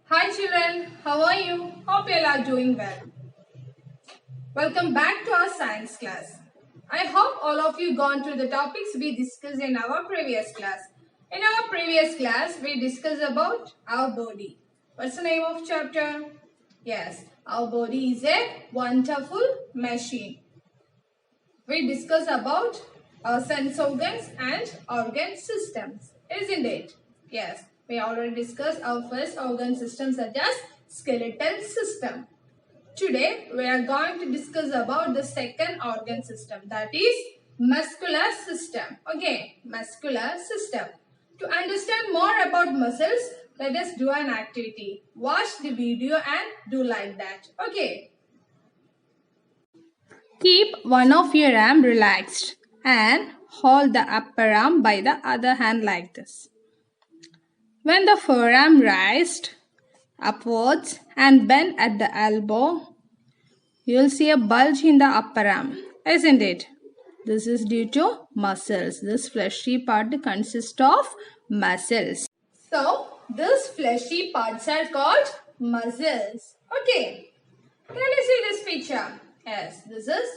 Hi children, how are you? Hope you all are doing well. Welcome back to our science class. I hope all of you gone through the topics we discussed in our previous class. In our previous class, we discussed about our body. What's the name of chapter? Yes, our body is a wonderful machine. We discussed about our sense organs and organ systems, isn't it? Yes, we already discussed our first organ system such as skeletal system. Today we are going to discuss about the second organ system, that is muscular system. Okay, muscular system. To understand more about muscles, let us do an activity. Watch the video and do like that. Okay. Keep one of your arm relaxed and hold the upper arm by the other hand like this. When the forearm raised upwards and bent at the elbow, you will see a bulge in the upper arm, isn't it? This is due to muscles. This fleshy part consists of muscles. So, these fleshy parts are called muscles. Okay. Can you see this picture? Yes, this is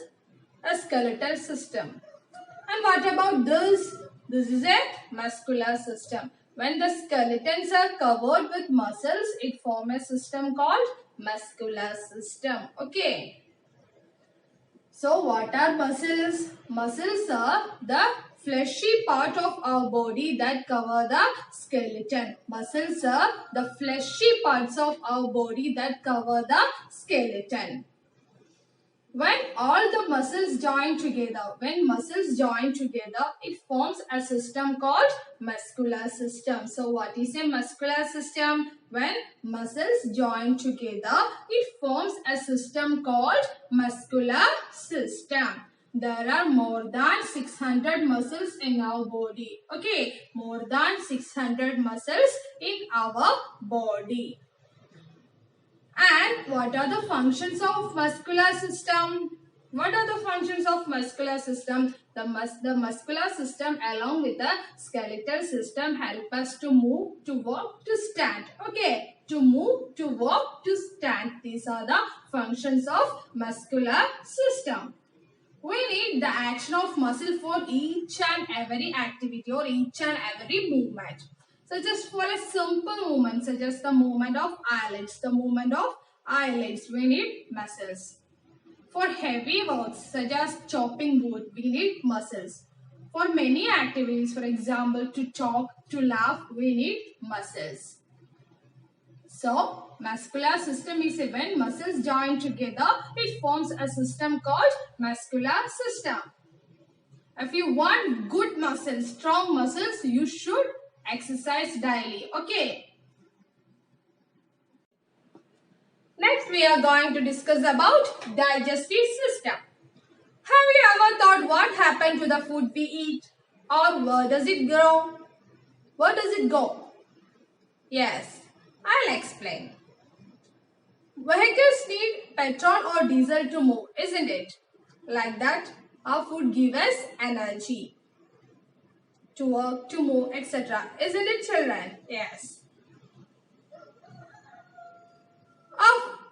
a skeletal system. And what about this? This is a muscular system. When the skeletons are covered with muscles, it forms a system called muscular system. Okay. So what are muscles? Muscles are the fleshy part of our body that cover the skeleton. Muscles are the fleshy parts of our body that cover the skeleton. When all the muscles join together, it forms a system called muscular system. So what is a muscular system? When muscles join together, it forms a system called muscular system. There are more than 600 muscles in our body. Okay, more than 600 muscles in our body. And what are the functions of muscular system? What are the functions of muscular system? The muscular system along with the skeletal system help us to move, to walk, to stand. Okay, to move, to walk, to stand. These are the functions of muscular system. We need the action of muscle for each and every activity or each and every movement. So just for a simple movement, such as the movement of eyelids, we need muscles. For heavy works, such as chopping wood, we need muscles. For many activities, for example, to talk, to laugh, we need muscles. So, muscular system is when muscles join together, it forms a system called muscular system. If you want good muscles, strong muscles, you should exercise daily. Okay. Next, we are going to discuss about digestive system. Have you ever thought what happened to the food we eat? Or where does it grow? Where does it go? Yes, I'll explain. Vehicles need petrol or diesel to move, isn't it? Like that, our food gives us energy to work, to move, etc. Isn't it, children? Yes.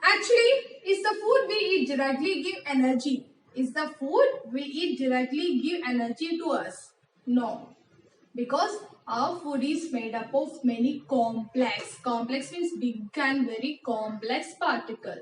Actually, is the food we eat directly give energy? Is the food we eat directly give energy to us? No. Because our food is made up of many complex means big and very complex particle.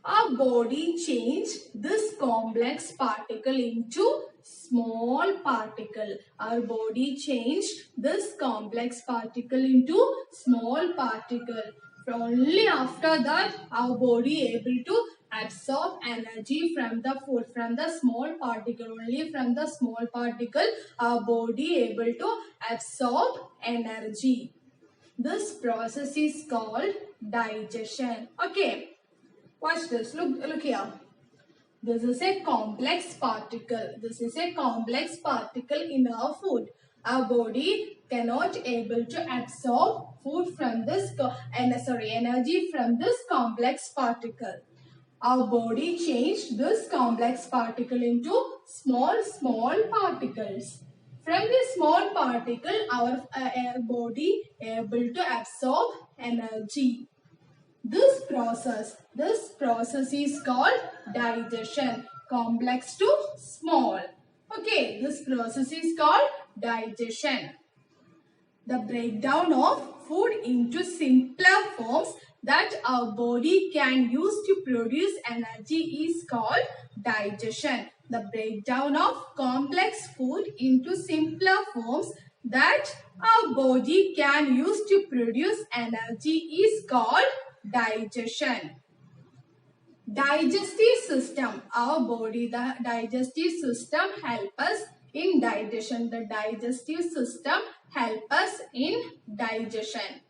Our body changed this complex particle into small particle. Our body changed this complex particle into small particle. Only after that our body able to absorb energy from the food, from the small particle. Only from the small particle our body able to absorb energy. This process is called digestion. Okay. Watch this. Look here. This is a complex particle. This is a complex particle in our food. Our body cannot able to absorb food from this energy from this complex particle. Our body changed this complex particle into small particles. From this small particle, our body able to absorb energy. This process is called digestion. Complex to small. Okay, this process is called digestion. The breakdown of food into simpler forms that our body can use to produce energy is called digestion. The breakdown of complex food into simpler forms that our body can use to produce energy is called digestion. Digestive system, our body, the digestive system help us in digestion. The digestive system help us in digestion.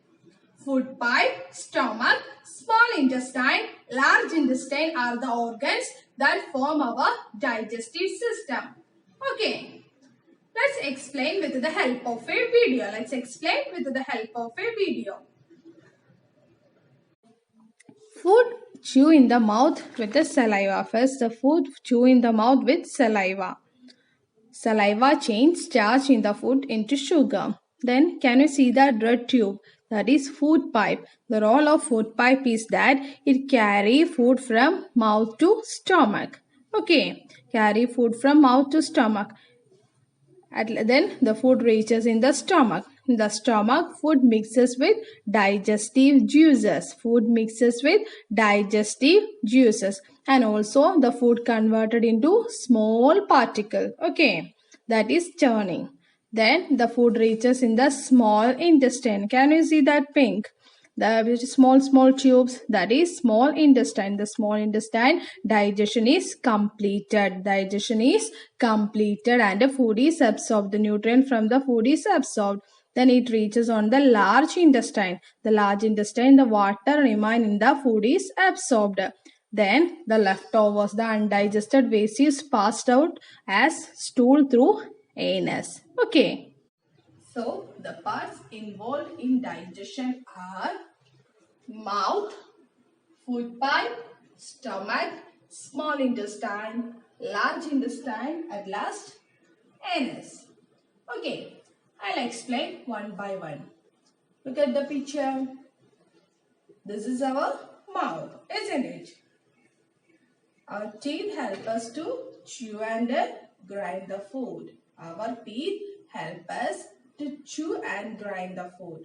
Food pipe, stomach, small intestine, large intestine are the organs that form our digestive system. Okay, let's explain with the help of a video. Let's explain with the help of a video. Food chew in the mouth with the saliva. First, the food chew in the mouth with saliva. Saliva changes starch in the food into sugar. Then, can you see the red tube? That is food pipe. The role of food pipe is that it carry food from mouth to stomach. Okay, carry food from mouth to stomach. Then the food reaches in the stomach. In the stomach, food mixes with digestive juices. Food mixes with digestive juices. And also the food converted into small particle. Okay, that is churning. Then the food reaches in the small intestine. Can you see that pink? The small tubes, that is small intestine. The small intestine digestion is completed. Digestion is completed and the food is absorbed. The nutrient from the food is absorbed. Then it reaches on the large intestine. The large intestine, the water remain in the food is absorbed. Then the leftovers, the undigested waste is passed out as stool through anus. Okay. So, the parts involved in digestion are mouth, food pipe, stomach, small intestine, large intestine, at last anus. Okay, I'll explain one by one. Look at the picture. This is our mouth, isn't it? Our teeth help us to chew and grind the food. Our teeth help us to chew and grind the food.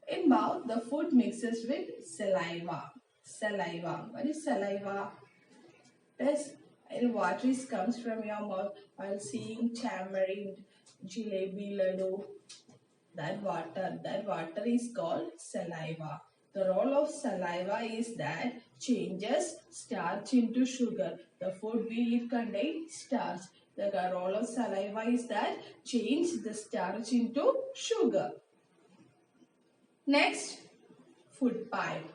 In mouth, the food mixes with saliva. Saliva. What is saliva? Yes, water comes from your mouth while seeing tamarind, jalebi, laddu. That water is called saliva. The role of saliva is that changes starch into sugar. The food we eat contains starch. The role of saliva is that change the starch into sugar. Next, food pipe.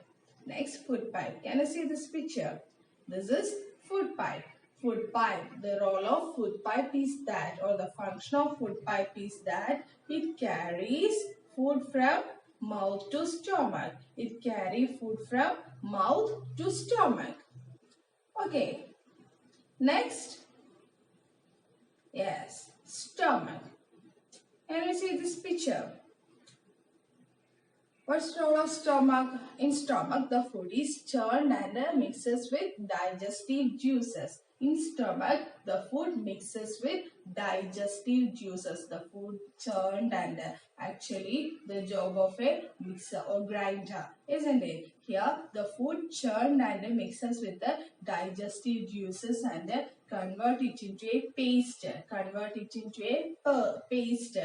Next, food pipe. Can you see this picture? This is food pipe. Food pipe. The role of food pipe is that, or the function of food pipe is that it carries food from mouth to stomach. It carries food from mouth to stomach. Okay. Next. Yes, stomach. Can you see this picture? What's the role of stomach? In stomach, the food is churned and mixes with digestive juices. In stomach, the food mixes with digestive juices. The food churned and actually the job of a mixer or grinder, isn't it? Here, the food churned and mixes with the digestive juices and convert it into a paste. Convert it into a paste.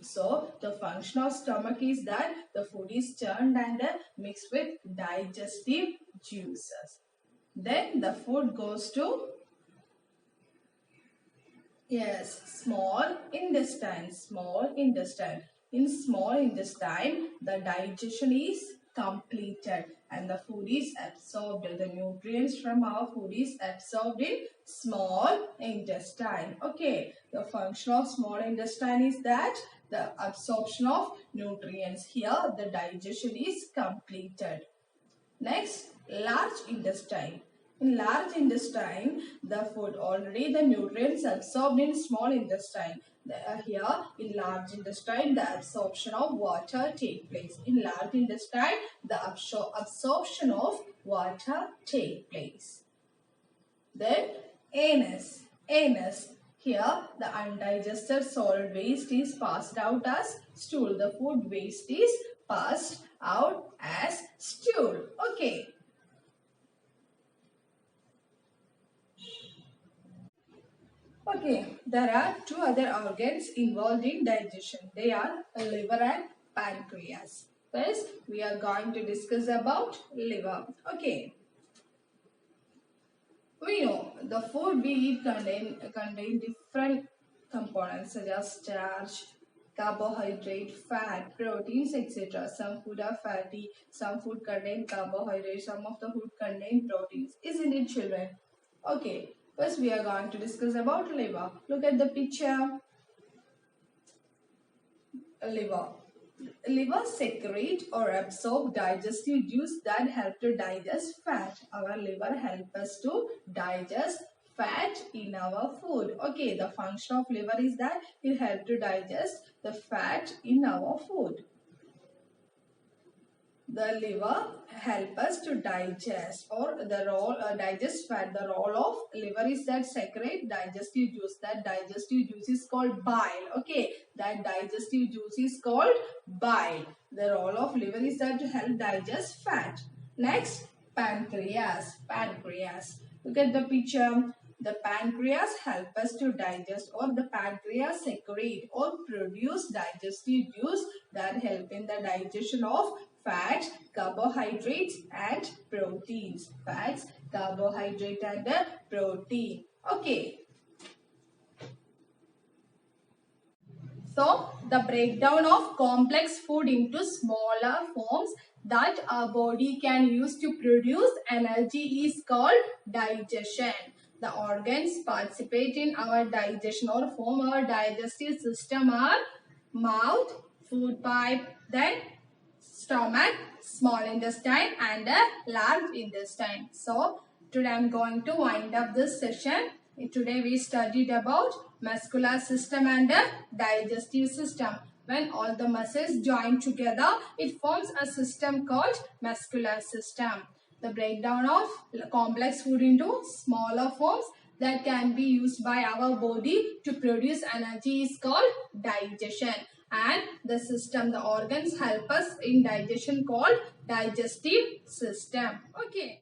So, the function of stomach is that the food is churned and mixed with digestive juices. Then the food goes to, yes, small intestine. Small intestine. In small intestine, the digestion is completed and the food is absorbed. The nutrients from our food is absorbed in small intestine. Okay, the function of small intestine is that the absorption of nutrients. Here, the digestion is completed. Next, large intestine. In large intestine, the food already the nutrients absorbed in small intestine. Here in large intestine, the absorption of water take place. In large intestine, the absorption of water take place. Then anus. Anus. Here the undigested solid waste is passed out as stool. The food waste is passed out as stool. Okay. Okay, there are two other organs involved in digestion. They are liver and pancreas. First, we are going to discuss about liver. Okay. We know the food we eat contain different components such as starch, carbohydrate, fat, proteins, etc. Some food are fatty, some food contain carbohydrates, some of the food contain proteins. Isn't it, children? Okay, first we are going to discuss about liver. Look at the picture. Liver. Liver secrete or absorb digestive juice that help to digest fat. Our liver help us to digest fat in our food. Okay, the function of liver is that it help to digest the fat in our food. The liver help us to digest or the role digest fat. The role of liver is that secrete digestive juice. That digestive juice is called bile. Okay, that digestive juice is called bile. The role of liver is that to help digest fat. Next, pancreas. Pancreas. Look at the picture. The pancreas help us to digest, or the pancreas secrete or produce digestive juice that help in the digestion of fat, carbohydrates and proteins. Fats, carbohydrate and the protein. Okay. So, the breakdown of complex food into smaller forms that our body can use to produce energy is called digestion. The organs participate in our digestion or form our digestive system are mouth, food pipe, then stomach, small intestine and a large intestine. So, today I am going to wind up this session. Today we studied about muscular system and the digestive system. When all the muscles join together, it forms a system called muscular system. The breakdown of complex food into smaller forms that can be used by our body to produce energy is called digestion. And the system, the organs help us in digestion called digestive system. Okay.